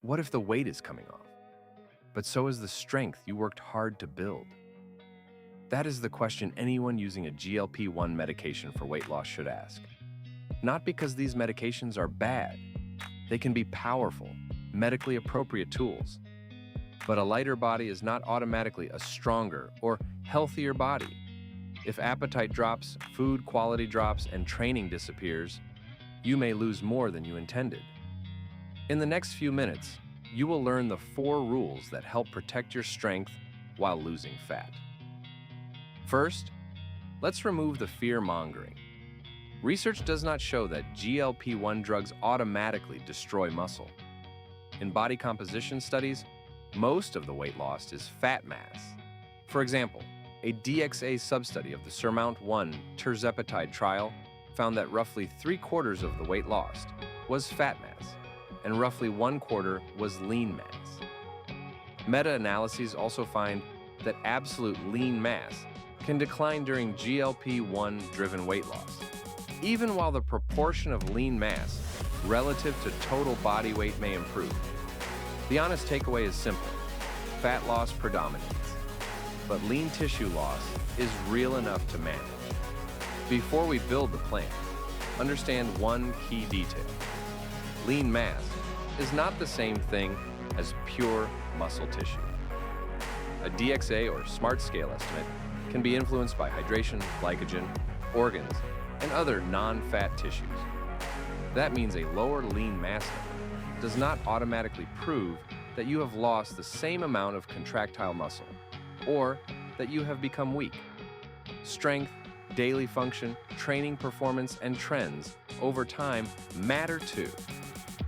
What if the weight is coming off? But so is the strength you worked hard to build. That is the question anyone using a GLP-1 medication for weight loss should ask. Not because these medications are bad. They can be powerful, medically appropriate tools. But a lighter body is not automatically a stronger or healthier body. If appetite drops, food quality drops, and training disappears, you may lose more than you intended. In the next few minutes, you will learn the 4 rules that help protect your strength while losing fat. First, let's remove the fear-mongering. Research does not show that GLP-1 drugs automatically destroy muscle. In body composition studies, most of the weight lost is fat mass. For example, a DXA substudy of the SURMOUNT-1 tirzepatide trial found that roughly 3/4 of the weight lost was fat mass, and roughly 1/4 was lean mass. Meta-analyses also find that absolute lean mass can decline during GLP-1-driven weight loss, even while the proportion of lean mass relative to total body weight may improve. The honest takeaway is simple: fat loss predominates, but lean tissue loss is real enough to manage. Before we build the plan, understand one key detail. Lean mass is not the same thing as pure muscle tissue. A DXA or SMART scale estimate can be influenced by hydration, glycogen, organs, and other non-fat tissues. That means a lower lean mass number does not automatically prove that you have lost the same amount of contractile muscle or that you have become weak. Strength, daily function, training performance, and trends over time matter too.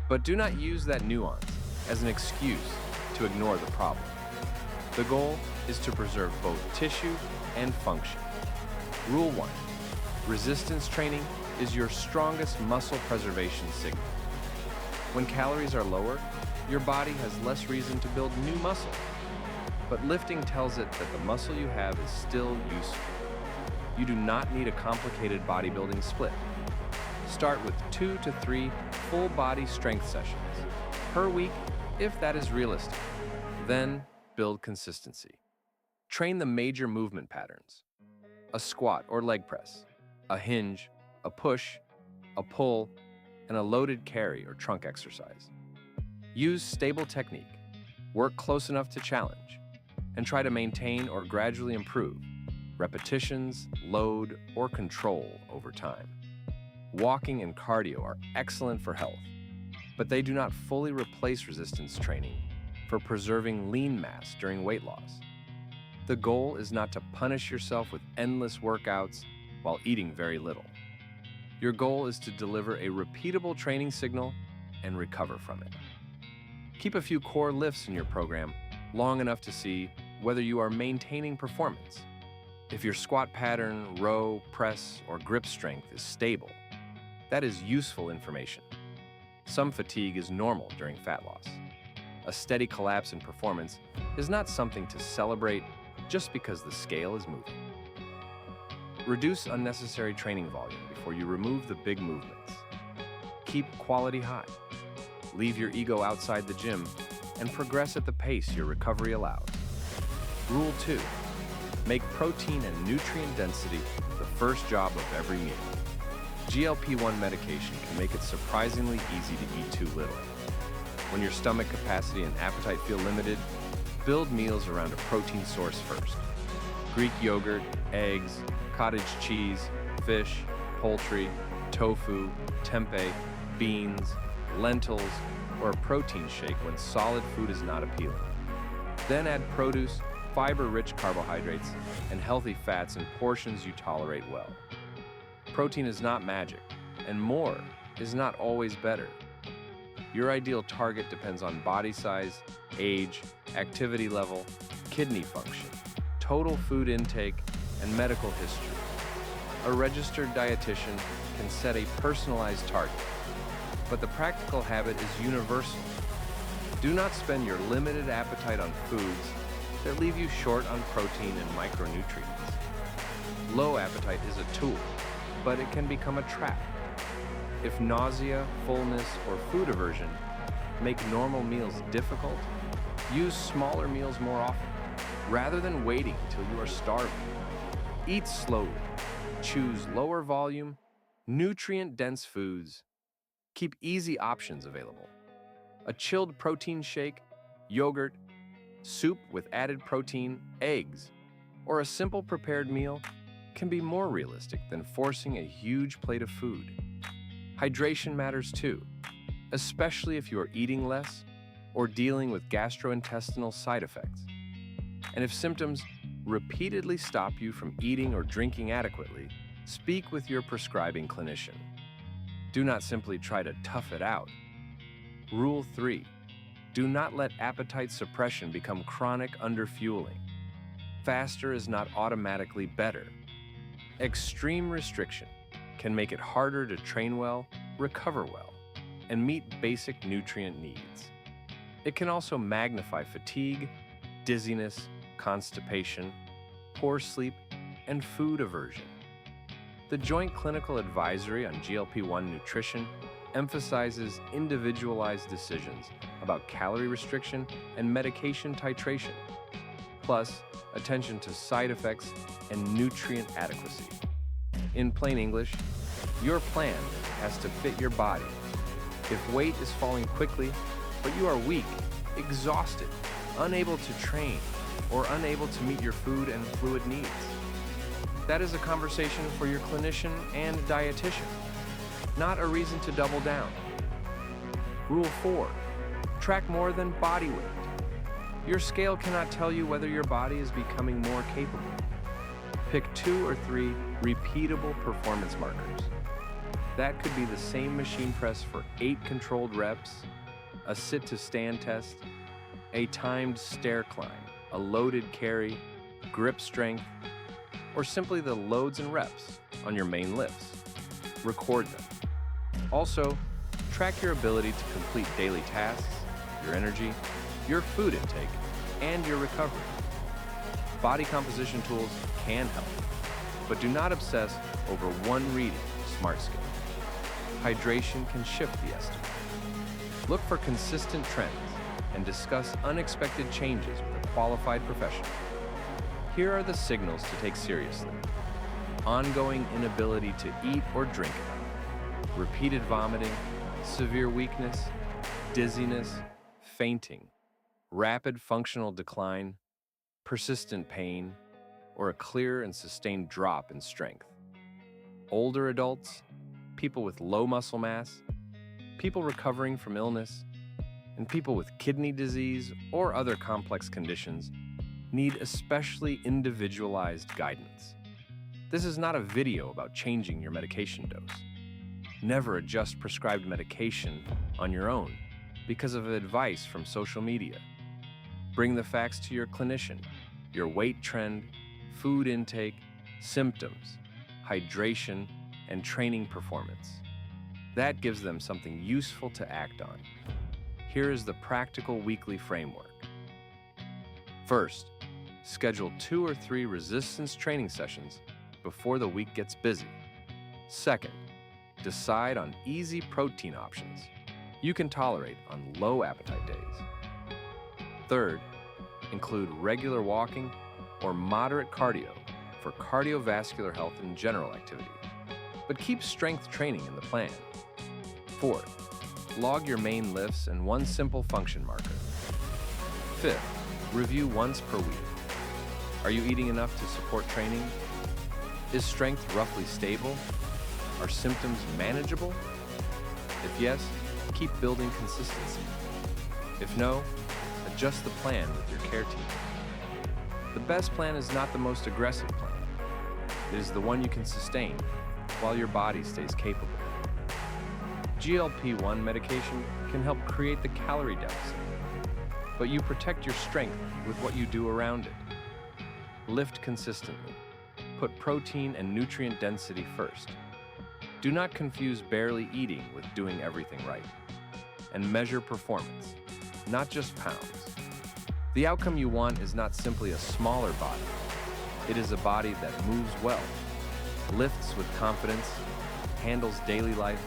But do not use that nuance as an excuse to ignore the problem. The goal is to preserve both tissue and function. Rule 1. Resistance training is your strongest muscle preservation signal. When calories are lower, your body has less reason to build new muscle. But lifting tells it that the muscle you have is still useful. You do not need a complicated bodybuilding split. Start with 2 to 3 full body strength sessions per week if that is realistic. Then build consistency. Train the major movement patterns: a squat or leg press, a hinge, a push, a pull, and a loaded carry or trunk exercise. Use stable technique, work close enough to challenge, and try to maintain or gradually improve repetitions, load, or control over time. Walking and cardio are excellent for health, but they do not fully replace resistance training for preserving lean mass during weight loss. The goal is not to punish yourself with endless workouts while eating very little. Your goal is to deliver a repeatable training signal and recover from it. Keep a few core lifts in your program long enough to see whether you are maintaining performance. If your squat pattern, row, press, or grip strength is stable, that is useful information. Some fatigue is normal during fat loss. A steady collapse in performance is not something to celebrate just because the scale is moving. Reduce unnecessary training volume before you remove the big movements. Keep quality high. Leave your ego outside the gym and progress at the pace your recovery allows. Rule 2. Make protein and nutrient density the first job of every meal. GLP-1 medication can make it surprisingly easy to eat too little. When your stomach capacity and appetite feel limited, build meals around a protein source first. Greek yogurt, eggs, cottage cheese, fish, poultry, tofu, tempeh, beans, lentils, or a protein shake when solid food is not appealing. Then add produce, fiber-rich carbohydrates, and healthy fats in portions you tolerate well. Protein is not magic, and more is not always better. Your ideal target depends on body size, age, activity level, kidney function, total food intake, and medical history. A registered dietitian can set a personalized target, but the practical habit is universal. Do not spend your limited appetite on foods that leave you short on protein and micronutrients. Low appetite is a tool, but it can become a trap. If nausea, fullness, or food aversion, make normal meals difficult, use smaller meals more often, rather than waiting until you are starving. Eat slowly, choose lower volume, nutrient-dense foods, keep easy options available. A chilled protein shake, yogurt, soup with added protein, eggs, or a simple prepared meal can be more realistic than forcing a huge plate of food. Hydration matters too, especially if you are eating less or dealing with gastrointestinal side effects. And if symptoms repeatedly stop you from eating or drinking adequately, speak with your prescribing clinician. Do not simply try to tough it out. Rule 3. Do not let appetite suppression become chronic underfueling. Faster is not automatically better. Extreme restriction can make it harder to train well, recover well, and meet basic nutrient needs. It can also magnify fatigue, dizziness, constipation, poor sleep, and food aversion. The Joint Clinical Advisory on GLP-1 nutrition emphasizes individualized decisions about calorie restriction and medication titration, plus attention to side effects and nutrient adequacy. In plain English, your plan has to fit your body. If weight is falling quickly, but you are weak, exhausted, unable to train, or unable to meet your food and fluid needs, that is a conversation for your clinician and dietitian, not a reason to double down. Rule 4. Track more than body weight. Your scale cannot tell you whether your body is becoming more capable. Pick 2 or 3 repeatable performance markers. That could be the same machine press for 8 controlled reps, a sit-to-stand test, a timed stair climb, a loaded carry, grip strength, or simply the loads and reps on your main lifts. Record them. Also, track your ability to complete daily tasks, your energy, your food intake, and your recovery. Body composition tools can help, but do not obsess over one reading of SmartScale. Hydration can shift the estimate. Look for consistent trends and discuss unexpected changes with a qualified professional. Here are the signals to take seriously. Ongoing inability to eat or drink enough, repeated vomiting, severe weakness, dizziness, fainting, rapid functional decline, persistent pain, or a clear and sustained drop in strength. Older adults, people with low muscle mass, people recovering from illness, and people with kidney disease or other complex conditions need especially individualized guidance. This is not a video about changing your medication dose. Never adjust prescribed medication on your own because of advice from social media. Bring the facts to your clinician, your weight trend, food intake, symptoms, hydration, and training performance. That gives them something useful to act on. Here is the practical weekly framework. First, schedule 2 or 3 resistance training sessions before the week gets busy. Second, decide on easy protein options you can tolerate on low appetite days. Third, include regular walking or moderate cardio for cardiovascular health and general activity, but keep strength training in the plan. Fourth, log your main lifts and one simple function marker. Fifth, review once per week. Are you eating enough to support training? Is strength roughly stable? Are symptoms manageable? If yes, keep building consistency. If no, adjust the plan with your care team. The best plan is not the most aggressive plan. It is the one you can sustain while your body stays capable. GLP-1 medication can help create the calorie deficit, but you protect your strength with what you do around it. Lift consistently. Put protein and nutrient density first. Do not confuse barely eating with doing everything right. And measure performance, not just pounds. The outcome you want is not simply a smaller body. It is a body that moves well, lifts with confidence, handles daily life,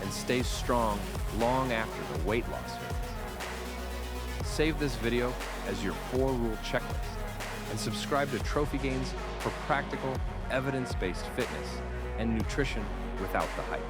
and stays strong long after the weight loss phase. Save this video as your 4-rule checklist and subscribe to TrophyGains for practical, evidence-based fitness and nutrition without the hype.